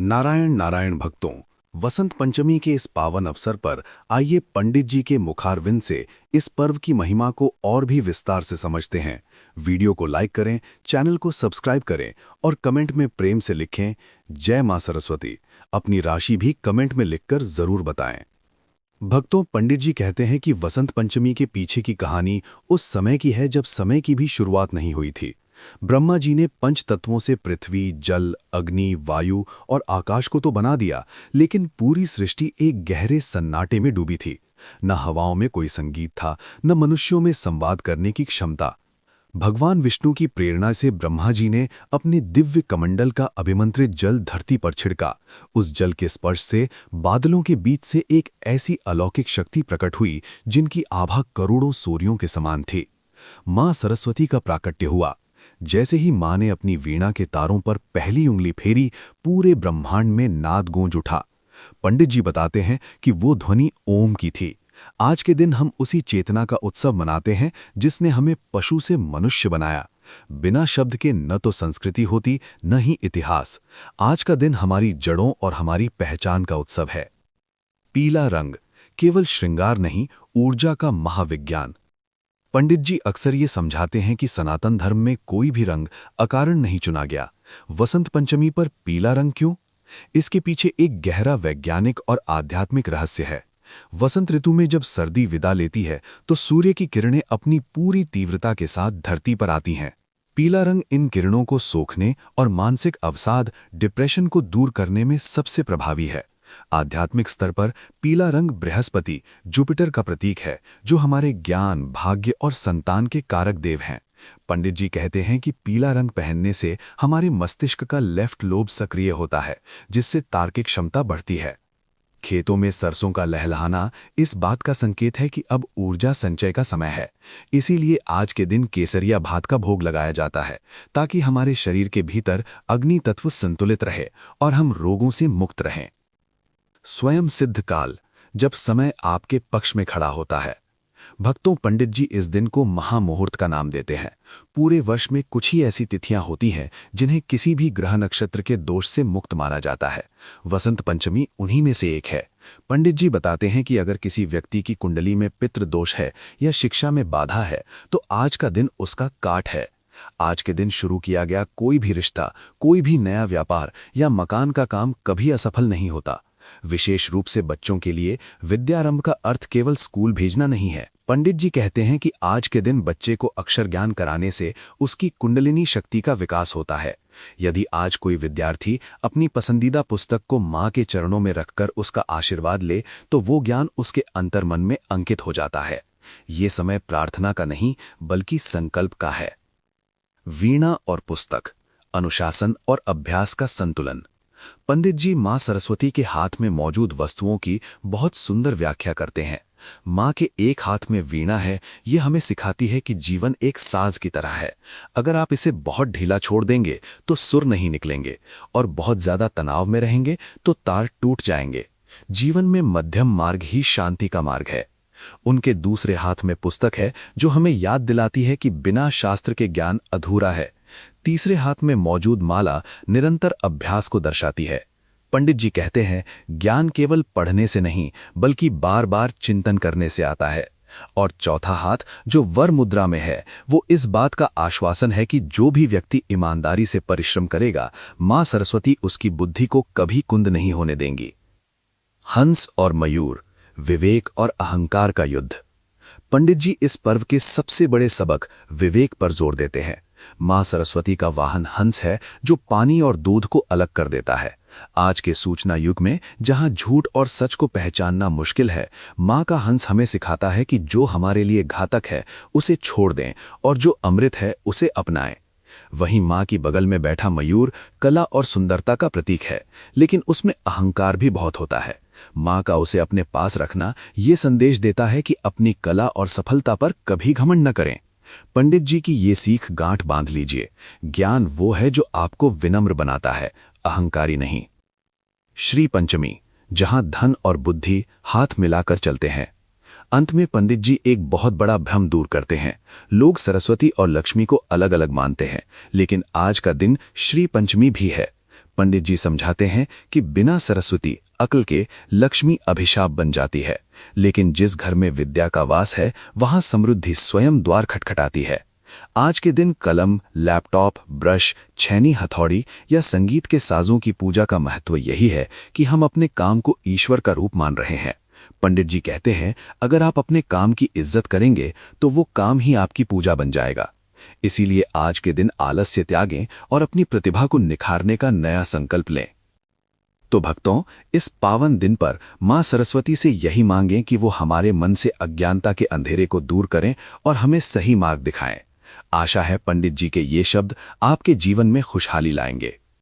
नारायण नारायण भक्तों, वसंत पंचमी के इस पावन अवसर पर आइए पंडित जी के मुखारविंद से इस पर्व की महिमा को और भी विस्तार से समझते हैं। वीडियो को लाइक करें, चैनल को सब्सक्राइब करें और कमेंट में प्रेम से लिखें जय मां सरस्वती। अपनी राशि भी कमेंट में लिखकर जरूर बताएं। भक्तों, पंडित जी कहते हैं कि वसंत पंचमी के पीछे की कहानी उस समय की है जब समय की भी शुरुआत नहीं हुई थी। ब्रह्मा जी ने पंच तत्वों से पृथ्वी, जल, अग्नि, वायु और आकाश को तो बना दिया, लेकिन पूरी सृष्टि एक गहरे सन्नाटे में डूबी थी। न हवाओं में कोई संगीत था, न मनुष्यों में संवाद करने की क्षमता। भगवान विष्णु की प्रेरणा से ब्रह्मा जी ने अपने दिव्य कमंडल का अभिमंत्रित जल धरती पर छिड़का। उस जल के स्पर्श से बादलों के बीच से एक ऐसी अलौकिक शक्ति प्रकट हुई जिनकी आभा करोड़ों सूर्यों के समान थी। मां सरस्वती का प्राकट्य हुआ। जैसे ही मां ने अपनी वीणा के तारों पर पहली उंगली फेरी, पूरे ब्रह्मांड में नाद गूंज उठा। पंडित जी बताते हैं कि वो ध्वनि ओम की थी। आज के दिन हम उसी चेतना का उत्सव मनाते हैं जिसने हमें पशु से मनुष्य बनाया। बिना शब्द के न तो संस्कृति होती, न ही इतिहास। आज का दिन हमारी जड़ों और हमारी पहचान का उत्सव है। पीला रंग केवल श्रृंगार नहीं, ऊर्जा का महाविज्ञान। पंडित जी अक्सर ये समझाते हैं कि सनातन धर्म में कोई भी रंग अकारण नहीं चुना गया। वसंत पंचमी पर पीला रंग क्यों? इसके पीछे एक गहरा वैज्ञानिक और आध्यात्मिक रहस्य है। वसंत ऋतु में जब सर्दी विदा लेती है तो सूर्य की किरणें अपनी पूरी तीव्रता के साथ धरती पर आती हैं। पीला रंग इन किरणों को सोखने और मानसिक अवसाद, डिप्रेशन को दूर करने में सबसे प्रभावी है। आध्यात्मिक स्तर पर पीला रंग बृहस्पति, जुपिटर का प्रतीक है, जो हमारे ज्ञान, भाग्य और संतान के कारक देव हैं। पंडित जी कहते हैं कि पीला रंग पहनने से हमारे मस्तिष्क का लेफ्ट लोब सक्रिय होता है, जिससे तार्किक क्षमता बढ़ती है। खेतों में सरसों का लहलहाना इस बात का संकेत है कि अब ऊर्जा संचय का समय है। इसीलिए आज के दिन केसरिया भात का भोग लगाया जाता है, ताकि हमारे शरीर के भीतर अग्नि तत्व संतुलित रहे और हम रोगों से मुक्त रहें। स्वयं सिद्ध काल, जब समय आपके पक्ष में खड़ा होता है। भक्तों, पंडित जी इस दिन को महामुहूर्त का नाम देते हैं। पूरे वर्ष में कुछ ही ऐसी तिथियां होती हैं जिन्हें किसी भी ग्रह नक्षत्र के दोष से मुक्त माना जाता है। वसंत पंचमी उन्हीं में से एक है। पंडित जी बताते हैं कि अगर किसी व्यक्ति की कुंडली में पितृ दोष है या शिक्षा में बाधा है तो आज का दिन उसका काट है। आज के दिन शुरू किया गया कोई भी रिश्ता, कोई भी नया व्यापार या मकान का काम कभी असफल नहीं होता। विशेष रूप से बच्चों के लिए विद्यारंभ का अर्थ केवल स्कूल भेजना नहीं है। पंडित जी कहते हैं कि आज के दिन बच्चे को अक्षर ज्ञान कराने से उसकी कुंडलिनी शक्ति का विकास होता है। यदि आज कोई विद्यार्थी अपनी पसंदीदा पुस्तक को मां के चरणों में रखकर उसका आशीर्वाद ले तो वो ज्ञान उसके अंतर्मन में अंकित हो जाता है। ये समय प्रार्थना का नहीं बल्कि संकल्प का है। वीणा और पुस्तक, अनुशासन और अभ्यास का संतुलन। पंडित जी मां सरस्वती के हाथ में मौजूद वस्तुओं की बहुत सुंदर व्याख्या करते हैं। मां के एक हाथ में वीणा है, ये हमें सिखाती है कि जीवन एक साज की तरह है। अगर आप इसे बहुत ढीला छोड़ देंगे तो सुर नहीं निकलेंगे, और बहुत ज्यादा तनाव में रहेंगे तो तार टूट जाएंगे। जीवन में मध्यम मार्ग ही शांति का मार्ग है। उनके दूसरे हाथ में पुस्तक है, जो हमें याद दिलाती है कि बिना शास्त्र के ज्ञान अधूरा है। तीसरे हाथ में मौजूद माला निरंतर अभ्यास को दर्शाती है। पंडित जी कहते हैं, ज्ञान केवल पढ़ने से नहीं बल्कि बार बार चिंतन करने से आता है। और चौथा हाथ जो वर मुद्रा में है, वो इस बात का आश्वासन है कि जो भी व्यक्ति ईमानदारी से परिश्रम करेगा, मां सरस्वती उसकी बुद्धि को कभी कुंद नहीं होने देंगी। हंस और मयूर, विवेक और अहंकार का युद्ध। पंडित जी इस पर्व के सबसे बड़े सबक विवेक पर जोर देते हैं। मां सरस्वती का वाहन हंस है, जो पानी और दूध को अलग कर देता है। आज के सूचना युग में जहां झूठ और सच को पहचानना मुश्किल है, मां का हंस हमें सिखाता है कि जो हमारे लिए घातक है उसे छोड़ दें और जो अमृत है उसे अपनाएं। वहीं मां की बगल में बैठा मयूर कला और सुंदरता का प्रतीक है, लेकिन उसमें अहंकार भी बहुत होता है। मां का उसे अपने पास रखना ये संदेश देता है कि अपनी कला और सफलता पर कभी घमंड न करें। पंडित जी की ये सीख गांठ बांध लीजिए। ज्ञान वो है जो आपको विनम्र बनाता है, अहंकारी नहीं। श्री पंचमी, जहां धन और बुद्धि हाथ मिलाकर चलते हैं। अंत में पंडित जी एक बहुत बड़ा भ्रम दूर करते हैं। लोग सरस्वती और लक्ष्मी को अलग अलग मानते हैं, लेकिन आज का दिन श्री पंचमी भी है। पंडित जी समझाते हैं कि बिना सरस्वती अक्ल के लक्ष्मी अभिशाप बन जाती है, लेकिन जिस घर में विद्या का वास है वहां समृद्धि स्वयं द्वार खटखटाती है। आज के दिन कलम, लैपटॉप, ब्रश, छैनी, हथौड़ी या संगीत के साजों की पूजा का महत्व यही है कि हम अपने काम को ईश्वर का रूप मान रहे हैं। पंडित जी कहते हैं, अगर आप अपने काम की इज्जत करेंगे तो वो काम ही आपकी पूजा बन जाएगा। इसीलिए आज के दिन आलस्य त्यागें और अपनी प्रतिभा को निखारने का नया संकल्प लें। तो भक्तों, इस पावन दिन पर मां सरस्वती से यही मांगें कि वो हमारे मन से अज्ञानता के अंधेरे को दूर करें और हमें सही मार्ग दिखाएं। आशा है पंडित जी के ये शब्द आपके जीवन में खुशहाली लाएंगे।